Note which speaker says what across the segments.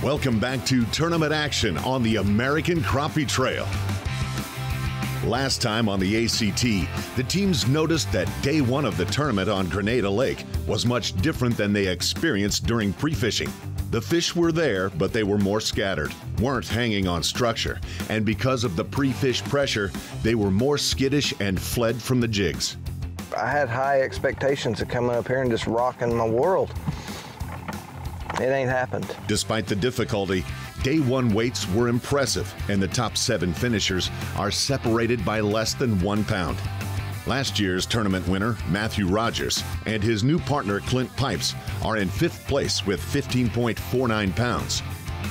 Speaker 1: Welcome back to tournament action on the American Crappie Trail. Last time on the ACT, the teams noticed that day one of the tournament on Grenada Lake was much different than they experienced during pre-fishing. The fish were there, but they were more scattered, weren't hanging on structure, and because of the pre-fish pressure, they were more skittish and fled from the jigs.
Speaker 2: I had high expectations of coming up here and just rocking my world. It ain't happened.
Speaker 1: Despite the difficulty, day one weights were impressive, and the top 7 finishers are separated by less than 1 pound. Last year's tournament winner, Matthew Rogers, and his new partner, Clint Pipes, are in 5th place with 15.49 pounds.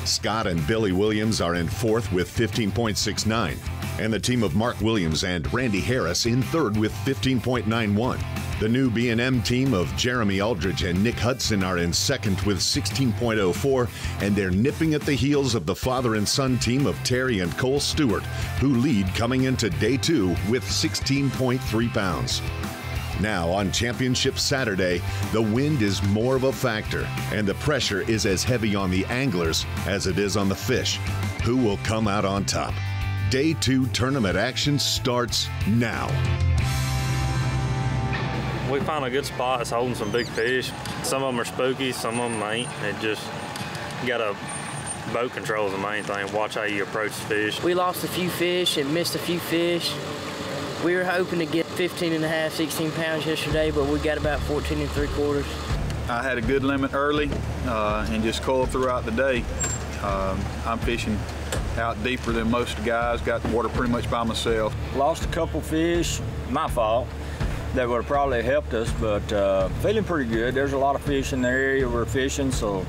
Speaker 1: Scott and Billy Williams are in 4th with 15.69, and the team of Mark Williams and Randy Harris in 3rd with 15.91. The new B&M team of Jeremy Aldridge and Nick Hudson are in 2nd with 16.04, and they're nipping at the heels of the father and son team of Terry and Cole Stewart, who lead coming into day 2 with 16.3 pounds. Now, on Championship Saturday, the wind is more of a factor, and the pressure is as heavy on the anglers as it is on the fish. Who will come out on top? Day 2 tournament action starts now.
Speaker 3: We found a good spot. It's holding some big fish. Some of them are spooky, some of them ain't. It just, you gotta, boat control is the main thing. Watch how you approach the fish.
Speaker 4: We lost a few fish and missed a few fish. We were hoping to get 15 and a half, 16 pounds yesterday, but we got about 14 3/4.
Speaker 5: I had a good limit early and just coiled throughout the day. I'm fishing out deeper than most guys, got the water pretty much by myself.
Speaker 6: Lost a couple fish, my fault. That would have probably helped us, but feeling pretty good. There's a lot of fish in the area we're fishing, so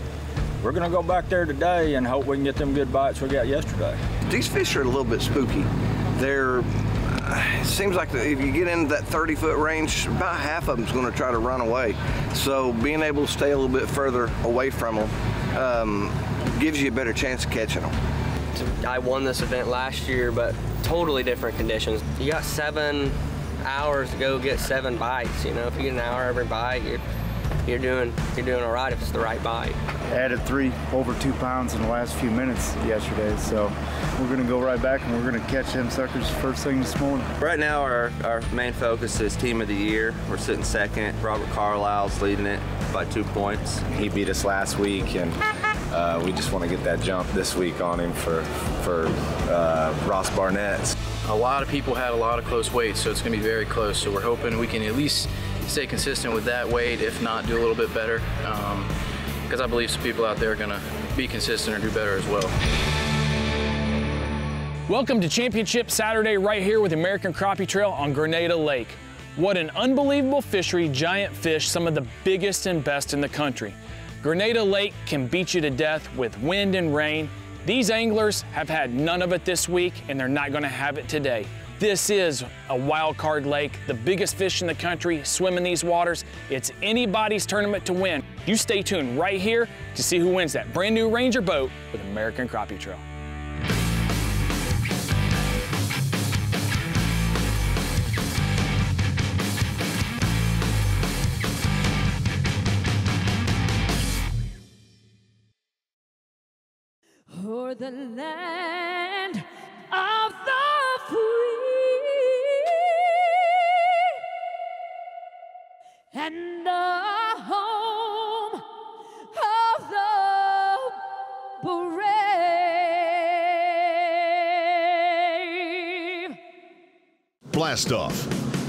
Speaker 6: we're gonna go back there today and hope we can get them good bites we got yesterday.
Speaker 2: These fish are a little bit spooky. It seems like if you get into that 30-foot range, about half of them's gonna try to run away. So being able to stay a little bit further away from them gives you a better chance of catching them.
Speaker 7: I won this event last year, but totally different conditions. You got 7 hours to go get 7 bites. You know, if you get an hour every bite, you're doing all right if it's the right bite.
Speaker 8: Added over 2 pounds in the last few minutes yesterday, so we're gonna go right back and we're gonna catch them suckers first thing this morning.
Speaker 9: Right now our main focus is Team of the Year. We're sitting 2nd. Robert Carlisle's leading it by 2 points.
Speaker 10: He beat us last week, and we just want to get that jump this week on him for Ross Barnett's.
Speaker 11: A lot of people had a lot of close weights, so it's going to be very close. So we're hoping we can at least stay consistent with that weight, if not do a little bit better, because I believe some people out there are going to be consistent or do better as well.
Speaker 12: Welcome to Championship Saturday right here with American Crappie Trail on Grenada Lake. What an unbelievable fishery, giant fish, some of the biggest and best in the country. Grenada Lake can beat you to death with wind and rain. These anglers have had none of it this week, and they're not gonna have it today. This is a wild card lake, the biggest fish in the country swim in these waters. It's anybody's tournament to win. You stay tuned right here to see who wins that brand new Ranger boat with American Crappie Trail.
Speaker 13: For the land of the free and the home of the brave.
Speaker 1: Blast off.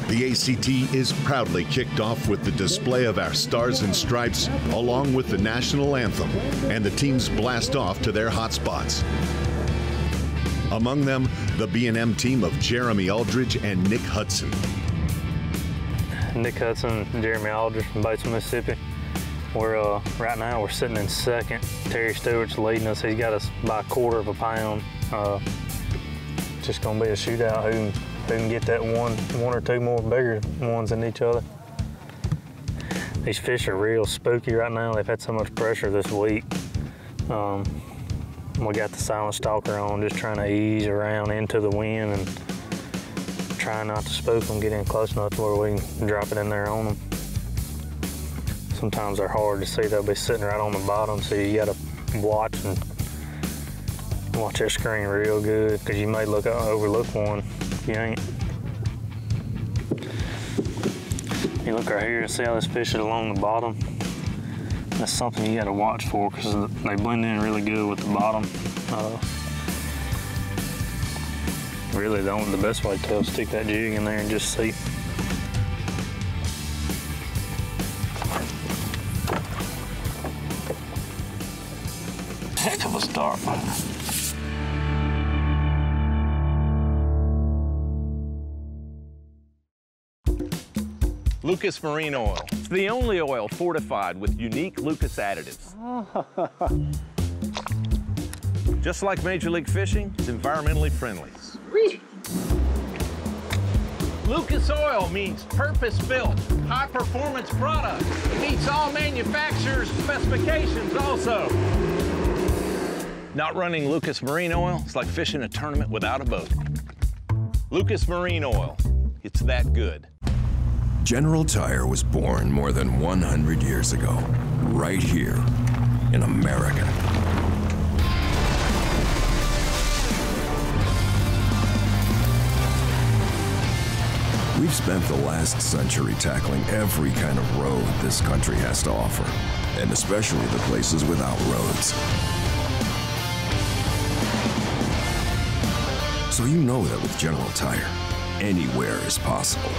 Speaker 1: The ACT is proudly kicked off with the display of our stars and stripes, along with the national anthem, and the teams blast off to their hot spots. Among them, the B&M team of Jeremy Aldridge and Nick Hudson.
Speaker 3: Nick Hudson and Jeremy Aldridge from Batesville, Mississippi. We're right now we're sitting in 2nd. Terry Stewart's leading us. He's got us by 1/4 pound. Just gonna be a shootout. Who can get that one or two more bigger ones than each other. These fish are real spooky right now. They've had so much pressure this week. We got the silent stalker on, just trying to ease around into the wind and trying not to spook them, get in close enough to where we can drop it in there on them. Sometimes they're hard to see. They'll be sitting right on the bottom, so you gotta watch and Watch that screen real good, because you may overlook one. You ain't. You look right here and see how this fish is along the bottom. That's something you got to watch for, because they blend in really good with the bottom. Really, the best way to tell is stick that jig in there and just see. Heck of a start.
Speaker 14: Lucas Marine Oil. It's the only oil fortified with unique Lucas additives. Just like Major League Fishing, it's environmentally friendly. Sweet. Lucas Oil means purpose-built, high-performance product. It meets all manufacturers' specifications also. Not running Lucas Marine Oil is like fishing a tournament without a boat. Lucas Marine Oil, it's that good.
Speaker 15: General Tire was born more than 100 years ago, right here in America. We've spent the last century tackling every kind of road this country has to offer, and especially the places without roads. So you know that with General Tire, anywhere is possible.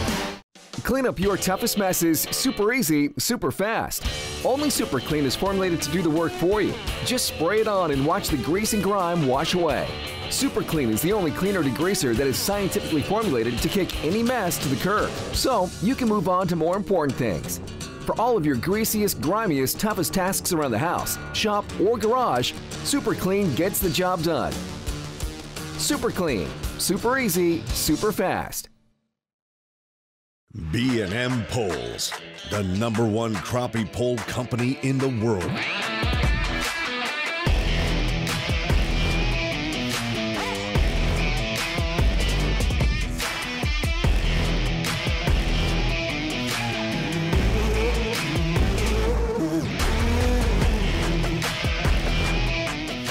Speaker 16: Clean up your toughest messes super easy, super fast. Only Super Clean is formulated to do the work for you. Just spray it on and watch the grease and grime wash away. Super Clean is the only cleaner degreaser that is scientifically formulated to kick any mess to the curb, so you can move on to more important things. For all of your greasiest, grimiest, toughest tasks around the house, shop, or garage, Super Clean gets the job done. Super Clean, super easy, super fast.
Speaker 1: B&M Poles, the #1 crappie pole company in the world.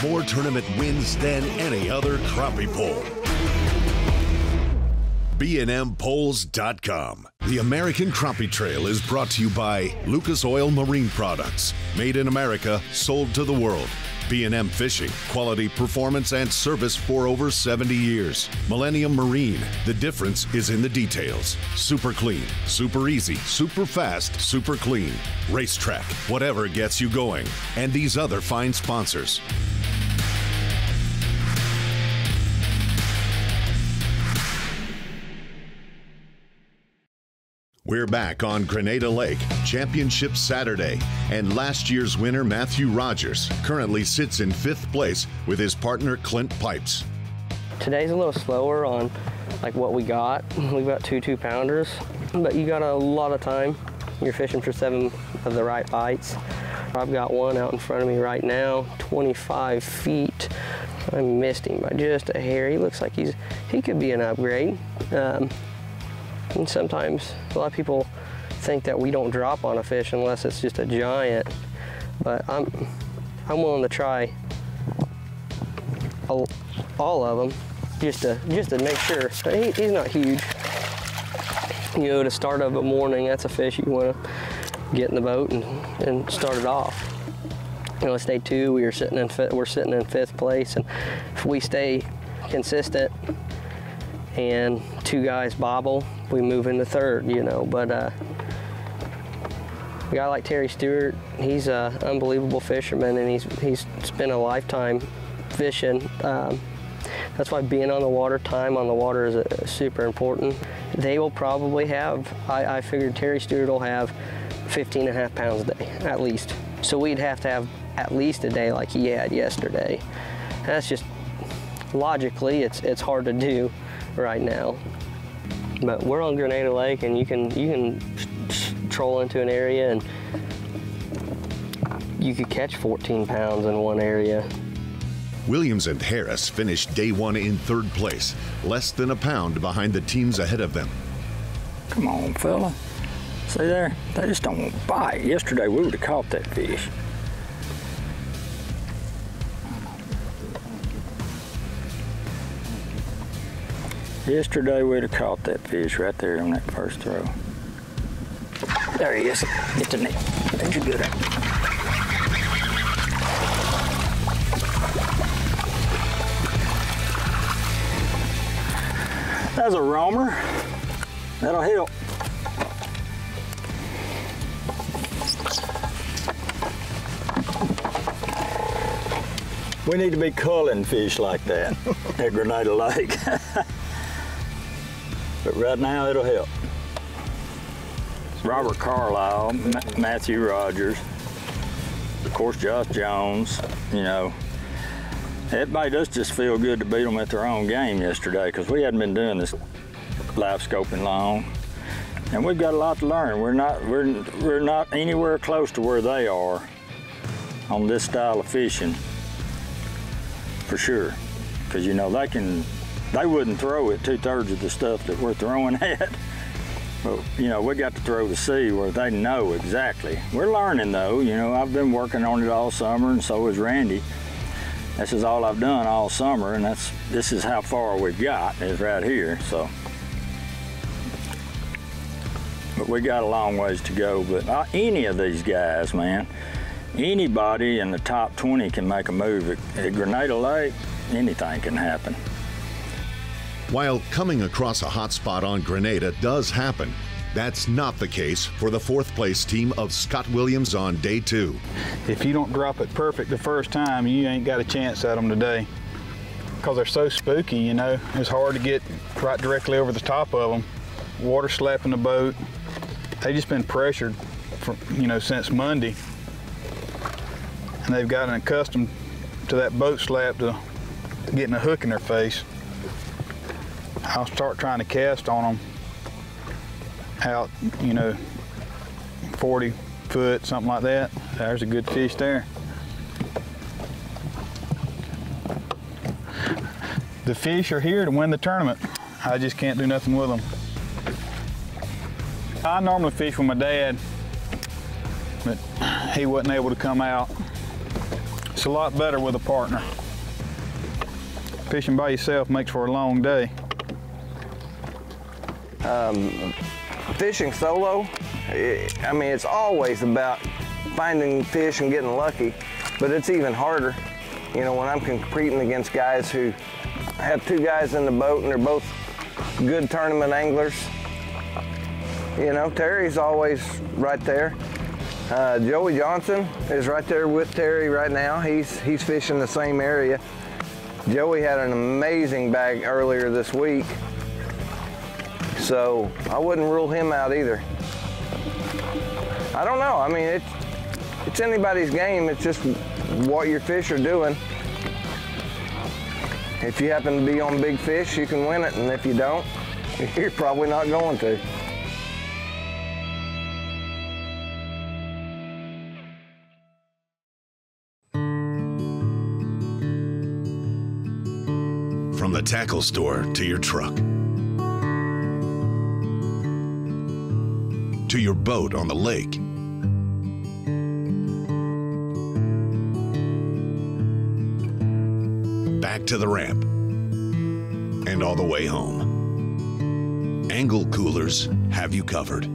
Speaker 1: More tournament wins than any other crappie pole. BNMPoles.com. The American Crappie Trail is brought to you by Lucas Oil Marine Products. Made in America, sold to the world. B&M Fishing, quality, performance, and service for over 70 years. Millennium Marine, the difference is in the details. Super clean, super easy, super fast, super clean. Racetrack, whatever gets you going. And these other fine sponsors. We're back on Grenada Lake, Championship Saturday, and last year's winner, Matthew Rogers, currently sits in 5th place with his partner, Clint Pipes.
Speaker 7: Today's a little slower on like what we got. We've got 2 2-pounders, but you got a lot of time. You're fishing for 7 of the right bites. I've got one out in front of me right now, 25 feet. I missed him by just a hair. He looks like he could be an upgrade. And sometimes a lot of people think that we don't drop on a fish unless it's just a giant, but I'm willing to try all of them just to make sure. He's not huge. You know, to start of a morning, that's a fish you want to get in the boat and start it off. You know, it's day 2. We're sitting in 5th place, and if we stay consistent and 2 guys bobble, we move into 3rd, you know. But a guy like Terry Stewart, he's an unbelievable fisherman, and he's spent a lifetime fishing. That's why being on the water, time on the water is super important. They will probably have, I figured Terry Stewart will have 15.5 pounds a day, at least. So we'd have to have at least a day like he had yesterday. That's just, logically, it's hard to do right now. But we're on Grenada Lake, and you can troll into an area and you could catch 14 pounds in one area.
Speaker 1: Williams and Harris finished day 1 in 3rd place, less than a pound behind the teams ahead of them.
Speaker 6: Come on, fella. See there? They just don't want to bite. Yesterday we would have caught that fish. Yesterday we'd have caught that fish right there on that first throw. There he is. Get the net. There's a good one. That's a roamer. That'll help. We need to be culling fish like that at Grenada Lake. But right now it'll help. Robert Carlisle, Matthew Rogers, of course Josh Jones, you know. It made us just feel good to beat them at their own game yesterday because we hadn't been doing this live scoping long. And we've got a lot to learn. We're not anywhere close to where they are on this style of fishing, for sure. Because you know, they wouldn't throw at 2/3 of the stuff that we're throwing at. But you know, we got to throw the sea where they know exactly. We're learning though, you know, I've been working on it all summer and so has Randy. This is all I've done all summer, and this is how far we've got, is right here, so. But we got a long ways to go, but any of these guys, man, anybody in the top 20 can make a move. At Grenada Lake, anything can happen.
Speaker 1: While coming across a hot spot on Grenada does happen, that's not the case for the 4th place team of Scott Williams on day 2.
Speaker 5: If you don't drop it perfect the first time, you ain't got a chance at them today. Because they're so spooky, you know, it's hard to get right directly over the top of them. Water slapping the boat. They've just been pressured, you know, since Monday. And they've gotten accustomed to that boat slap to getting a hook in their face. I'll start trying to cast on them out, you know, 40 foot, something like that. There's a good fish there. The fish are here to win the tournament. I just can't do nothing with them. I normally fish with my dad, but he wasn't able to come out. It's a lot better with a partner. Fishing by yourself makes for a long day.
Speaker 2: Fishing solo, I mean, it's always about finding fish and getting lucky, but it's even harder, you know, when I'm competing against guys who have 2 guys in the boat and they're both good tournament anglers. You know, Terry's always right there. Joey Johnson is right there with Terry right now. He's fishing the same area. Joey had an amazing bag earlier this week, so I wouldn't rule him out either. I don't know. I mean, it's anybody's game. It's just what your fish are doing. If you happen to be on big fish, you can win it, and if you don't, you're probably not going to.
Speaker 1: From the tackle store to your truck, to your boat on the lake, back to the ramp, and all the way home. Angle Coolers have you covered.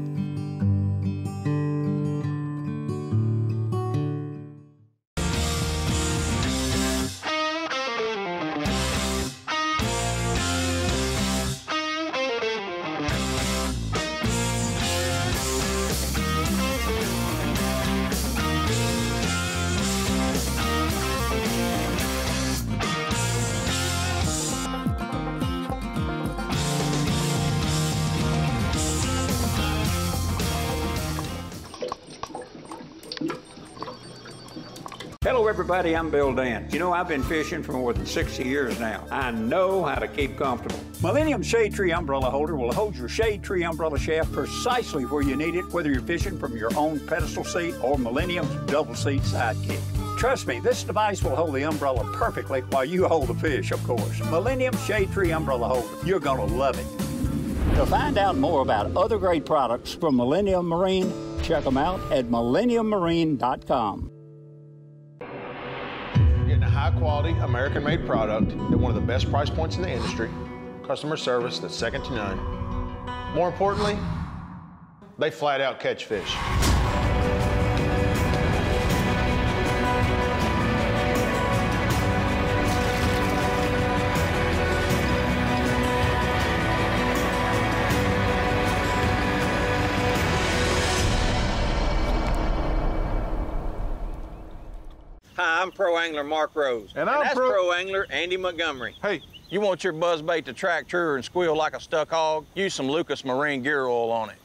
Speaker 17: Hello everybody, I'm Bill Dance. You know, I've been fishing for more than 60 years now. I know how to keep comfortable. Millennium Shade Tree Umbrella Holder will hold your shade tree umbrella shaft precisely where you need it, whether you're fishing from your own pedestal seat or Millennium's double seat sidekick. Trust me, this device will hold the umbrella perfectly while you hold the fish, of course. Millennium Shade Tree Umbrella Holder. You're gonna love it. To find out more about other great products from Millennium Marine, check them out at millenniummarine.com.
Speaker 14: Getting a high quality, American-made product at one of the best price points in the industry. customer service that's second to none. More importantly, they flat out catch fish.
Speaker 18: Hi, I'm Pro Angler Mark Rose.
Speaker 14: And
Speaker 18: that's Pro Angler Andy Montgomery.
Speaker 14: Hey.
Speaker 18: You want your buzzbait to track true and squeal like a stuck hog? Use some Lucas Marine gear oil on it.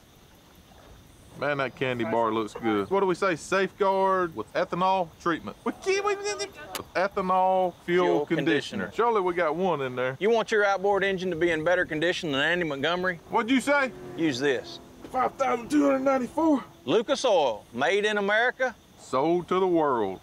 Speaker 19: Man, that candy bar looks good. What do we say? Safeguard with ethanol treatment. With ethanol fuel conditioner. Surely we got one in there.
Speaker 18: You want your outboard engine to be in better condition than Andy Montgomery?
Speaker 19: What'd you say?
Speaker 18: Use this.
Speaker 19: 5,294.
Speaker 18: Lucas Oil, made in America.
Speaker 19: Sold to the world.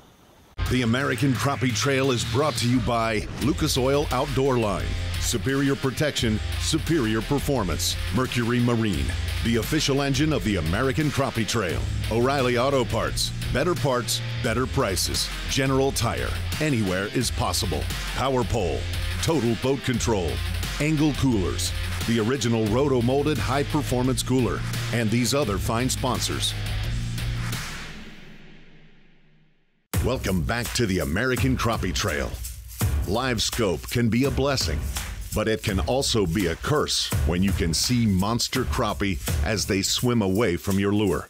Speaker 1: The American Crappie Trail is brought to you by Lucas Oil Outdoor Line. Superior protection, superior performance. Mercury Marine, the official engine of the American Crappie Trail. O'Reilly Auto Parts, better prices. General Tire, anywhere is possible. Power Pole, total boat control. Angle Coolers, the original roto-molded high-performance cooler. And these other fine sponsors. Welcome back to the American Crappie Trail. Live scope can be a blessing, but it can also be a curse when you can see monster crappie as they swim away from your lure.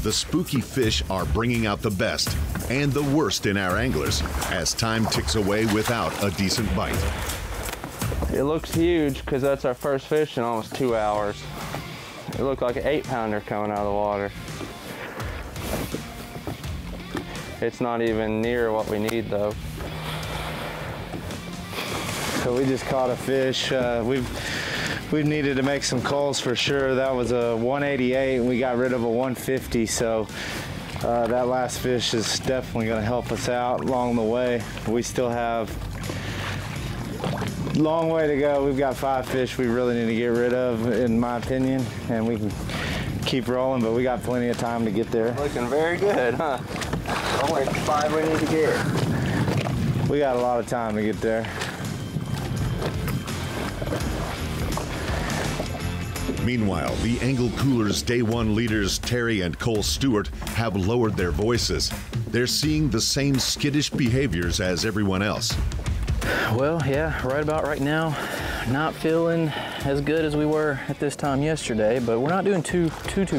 Speaker 1: The spooky fish are bringing out the best and the worst in our anglers as time ticks away without a decent bite.
Speaker 20: It looks huge because that's our first fish in almost 2 hours. It looked like an 8-pounder coming out of the water. It's not even near what we need though.
Speaker 8: So we just caught a fish. We've needed to make some calls for sure. That was a 188 and we got rid of a 150. So that last fish is definitely gonna help us out along the way. We still have a long way to go. We've got 5 fish we really need to get rid of, in my opinion, and we can keep rolling, but we got plenty of time to get there.
Speaker 20: Looking very good, huh? Only 5 we need to get.
Speaker 8: We got a lot of time to get there.
Speaker 1: Meanwhile, the Angle Coolers Day 1 leaders Terry and Cole Stewart have lowered their voices. They're seeing the same skittish behaviors as everyone else.
Speaker 21: Well, yeah, right about right now, not feeling as good as we were at this time yesterday, but we're not doing too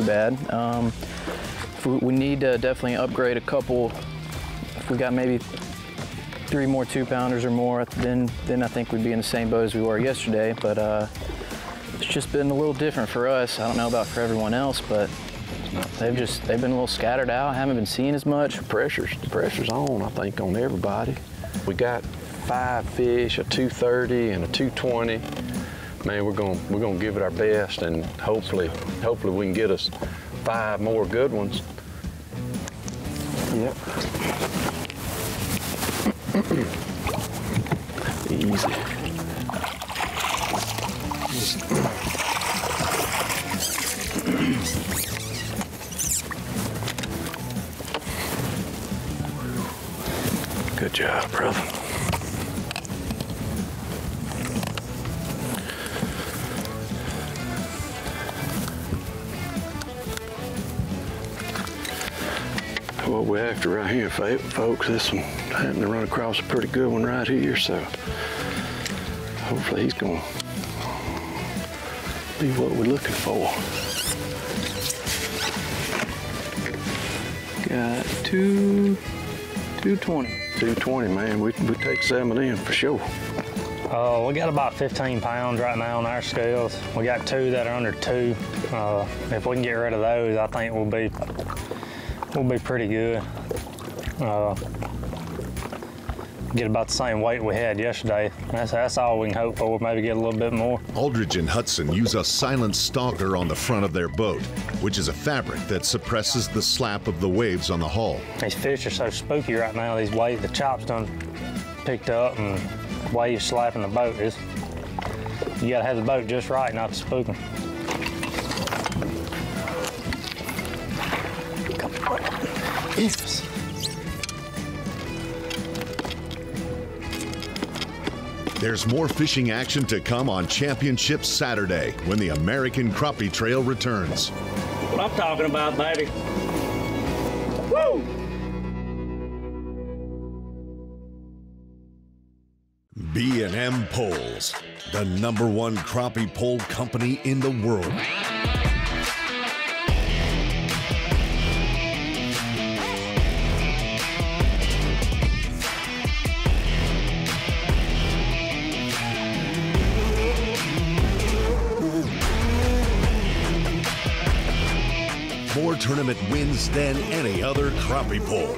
Speaker 21: bad. We need to definitely upgrade a couple. If we got maybe 3 more 2-pounders or more, then I think we'd be in the same boat as we were yesterday. But it's just been a little different for us. I don't know about for everyone else, but they've been a little scattered out. Haven't been seeing as much.
Speaker 22: The pressure's on, I think, on everybody. We got 5 fish, a 230 and a 220. Man, we're gonna give it our best, and hopefully we can get us 5 more good ones.
Speaker 20: Yep.
Speaker 22: Easy. Good job, brother. What we're after right here, folks, this one happened to run across a pretty good one right here, so hopefully he's gonna be what we're looking for. Got 220. 220, man. We take 7 of them for sure.
Speaker 3: We got about 15 pounds right now on our scales. We got 2 that are under 2. If we can get rid of those, I think we'll be pretty good. Get about the same weight we had yesterday. That's all we can hope for. Maybe get a little bit more.
Speaker 1: Aldridge and Hudson use a silent stalker on the front of their boat, which is a fabric that suppresses the slap of the waves on the hull.
Speaker 3: These fish are so spooky right now. These waves, the chops done picked up, and waves slapping the boat. You gotta have the boat just right not to spook them.
Speaker 1: There's more fishing action to come on Championship Saturday when the American Crappie Trail returns.
Speaker 4: What I'm talking about, baby. Woo!
Speaker 1: B&M Poles, the #1 crappie pole company in the world. More tournament wins than any other crappie pole.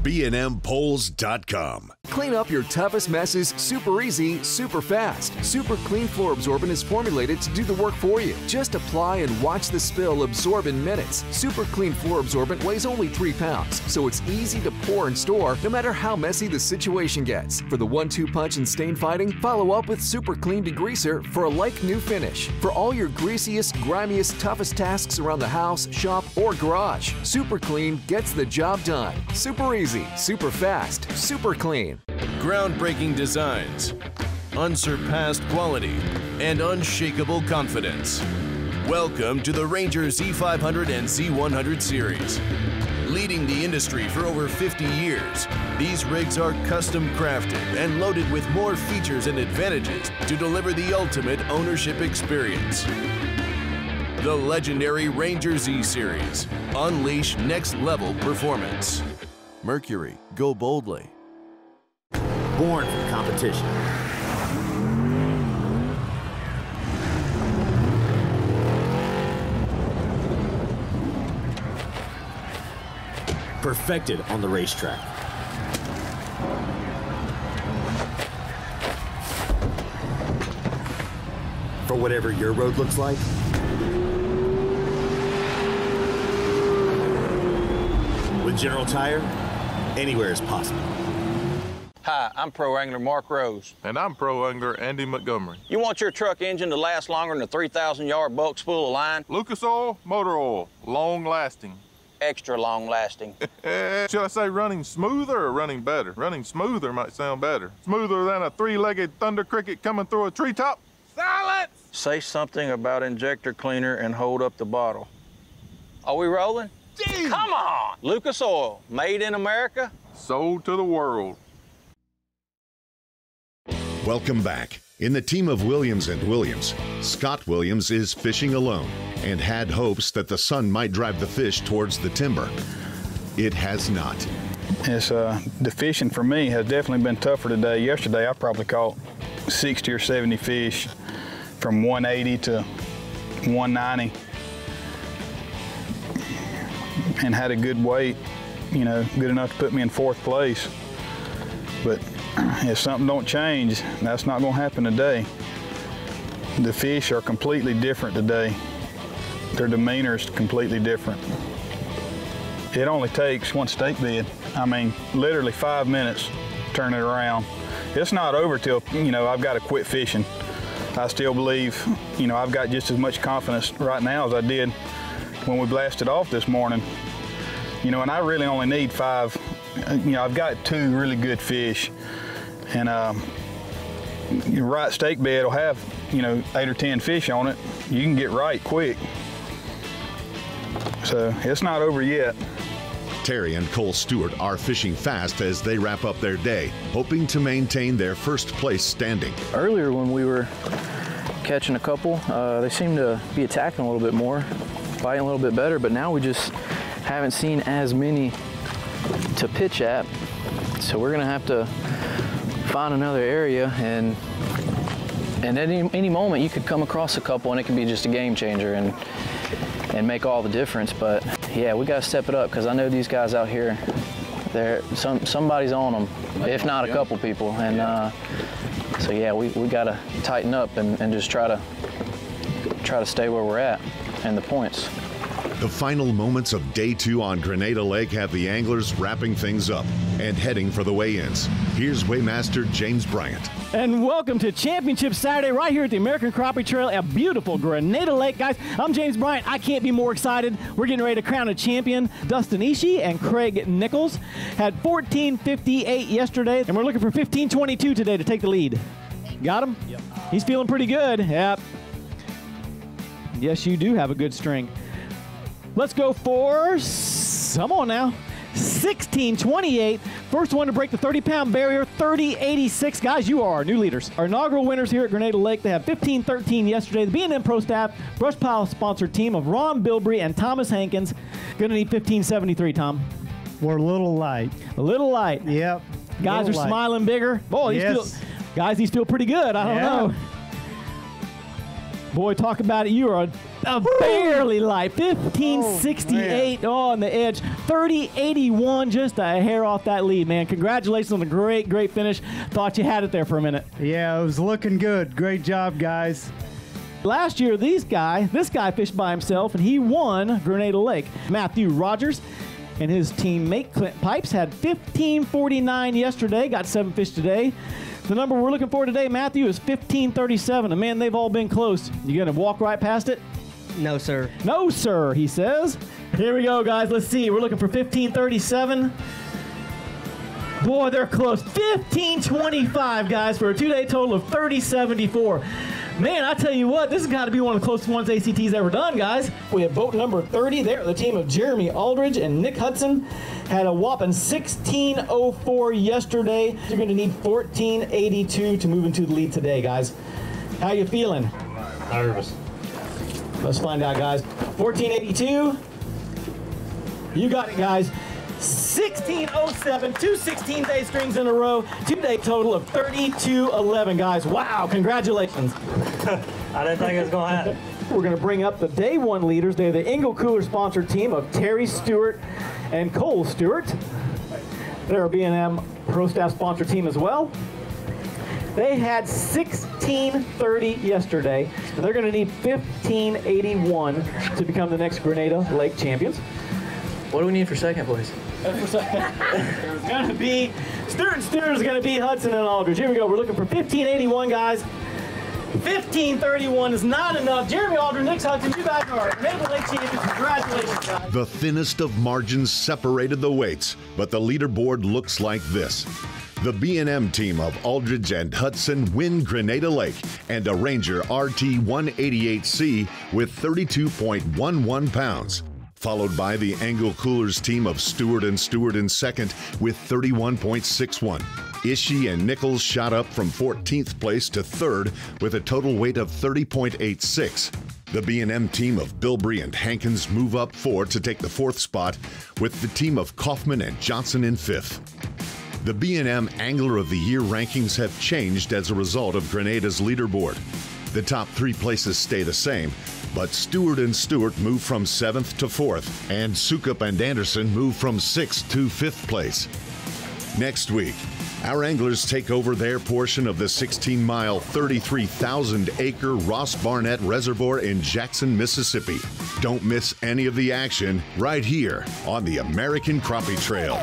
Speaker 1: BNMPoles.com.
Speaker 16: Clean up your toughest messes super easy, super fast. Super Clean Floor Absorbent is formulated to do the work for you. Just apply and watch the spill absorb in minutes. Super Clean Floor Absorbent weighs only 3 pounds, so it's easy to pour and store no matter how messy the situation gets. For the 1-2 punch and stain fighting, follow up with Super Clean Degreaser for a like-new finish. For all your greasiest, grimiest, toughest tasks around the house, shop, or garage, Super Clean gets the job done. Super easy, super fast, super clean.
Speaker 9: Groundbreaking designs, unsurpassed quality, and unshakable confidence. Welcome to the Ranger Z500 and Z100 series. Leading the industry for over 50 years, these rigs are custom crafted and loaded with more features and advantages to deliver the ultimate ownership experience. The legendary Ranger Z series. Unleash next level performance.
Speaker 15: Mercury, go boldly.
Speaker 23: Born for competition. Perfected on the racetrack. For whatever your road looks like, with General Tire, anywhere is possible.
Speaker 18: Hi, I'm Pro Angler Mark Rose.
Speaker 19: And I'm Pro Angler Andy Montgomery.
Speaker 18: You want your truck engine to last longer than a 3,000-yard bulk spool of line?
Speaker 19: Lucas Oil, motor oil, long lasting.
Speaker 18: Extra long lasting.
Speaker 19: Should I say running smoother or running better? Running smoother might sound better. Smoother than a 3-legged thunder cricket coming through a treetop. Silence!
Speaker 18: Say something about injector cleaner and hold up the bottle. Are we rolling?
Speaker 19: Jeez.
Speaker 18: Come on! Lucas Oil, made in America.
Speaker 19: Sold to the world.
Speaker 1: Welcome back. In the team of Williams & Williams, Scott Williams is fishing alone and had hopes that the sun might drive the fish towards the timber. It has not.
Speaker 5: The fishing for me has definitely been tougher today. Yesterday I probably caught 60 or 70 fish from 180 to 190 and had a good weight, you know, good enough to put me in 4th place. But if something don't change, that's not going to happen today. The fish are completely different today. Their demeanor is completely different. It only takes one stake bid. I mean, literally 5 minutes, turn it around. It's not over till, you know, I've got to quit fishing. I still believe, you know, I've got just as much confidence right now as I did when we blasted off this morning. You know, and I really only need 5. You know, I've got 2 really good fish. And your right stake bed will have, you know, 8 or 10 fish on it. You can get right quick. So it's not over yet.
Speaker 1: Terry and Cole Stewart are fishing fast as they wrap up their day, hoping to maintain their 1st place standing.
Speaker 21: Earlier when we were catching a couple, they seemed to be attacking a little bit more, biting a little bit better, but now we just haven't seen as many to pitch at. So we're gonna have to find another area, and at any moment you could come across a couple and it can be just a game changer and make all the difference. But yeah, we got to step it up, because I know these guys out here, somebody's on them, if not a couple people. And so yeah, we got to tighten up and just try to stay where we're at and the points.
Speaker 1: The The final moments of Day 2 on Grenada Lake have the anglers wrapping things up and heading for the weigh-ins. Here's Weighmaster James Bryant.
Speaker 10: And welcome to Championship Saturday right here at the American Crappie Trail at beautiful Grenada Lake. Guys, I'm James Bryant. I can't be more excited. We're getting ready to crown a champion. Dustin Ishii and Craig Nichols had 14:58 yesterday, and we're looking for 15:22 today to take the lead. Got him? Yep. He's feeling pretty good. Yep. Yes, you do have a good string. Let's go for, come on now, 16:28. First one to break the 30-pound barrier, 30:86. Guys, you are our new leaders. Our inaugural winners here at Grenada Lake, they had 15:13 yesterday. The B&M Pro Staff Brush Pile sponsored team of Ron Bilbrey and Thomas Hankins. Going to need 15:73, Tom.
Speaker 11: We're a little light.
Speaker 10: A little light.
Speaker 11: Yep.
Speaker 10: Guys are smiling bigger. Boy, these feel pretty good. I don't know. Boy, talk about it. You are a barely light. 15:68 on the edge. 30:81, just a hair off that lead, man. Congratulations on the great, great finish. Thought you had it there for a minute.
Speaker 11: Yeah, it was looking good. Great job, guys.
Speaker 10: Last year, this guy fished by himself, and he won Grenada Lake. Matthew Rogers and his teammate Clint Pipes had 15:49 yesterday. Got 7 fish today. The number we're looking for today, Matthew, is 15:37. And man, they've all been close. You gonna walk right past it?
Speaker 7: No, sir.
Speaker 10: No, sir, he says. Here we go, guys. Let's see. We're looking for 15:37. Boy, they're close. 15:25, guys, for a two-day total of 30:74. Man, I tell you what, this has got to be one of the closest ones ACT's ever done, guys. We have boat number 30 there. The team of Jeremy Aldridge and Nick Hudson had a whopping 16:04 yesterday. You're going to need 14:82 to move into the lead today, guys. How you feeling?
Speaker 3: Nervous.
Speaker 10: Let's find out, guys. 14:82. You got it, guys. 16:07, 2 16-day strings in a row, two-day total of 32:11, guys. Wow, congratulations.
Speaker 3: I didn't think it was going to happen.
Speaker 10: We're going to bring up the day one leaders. They're the Engel Cooler sponsored team of Terry Stewart and Cole Stewart. They're a B&M Pro Staff sponsored team as well. They had 16:30 yesterday. So they're going to need 15:81 to become the next Grenada Lake champions.
Speaker 21: What do we need for second place?
Speaker 10: There's going to be, Stewart is going to be Hudson and Aldridge. Here we go. We're looking for 15:81, guys. 15:31 is not enough. Jeremy Aldridge, Nick Hudson, you guys are Grenada Lake champions. Congratulations, guys.
Speaker 1: The thinnest of margins separated the weights, but the leaderboard looks like this. The B&M team of Aldridge and Hudson win Grenada Lake and a Ranger RT 188C with 32.11 pounds. Followed by the Engel Coolers team of Stewart and Stewart in second with 31.61. Ishii and Nichols shot up from 14th place to third with a total weight of 30.86. The B&M team of Bilbrey and Hankins move up 4 to take the 4th spot with the team of Kaufman and Johnson in 5th. The B&M Angler of the Year rankings have changed as a result of Grenada's leaderboard. The top 3 places stay the same, but Stewart and Stewart move from 7th to 4th, and Sukup and Anderson move from 6th to 5th place. Next week, our anglers take over their portion of the 16-mile, 33,000-acre Ross Barnett Reservoir in Jackson, Mississippi. Don't miss any of the action right here on the American Crappie Trail.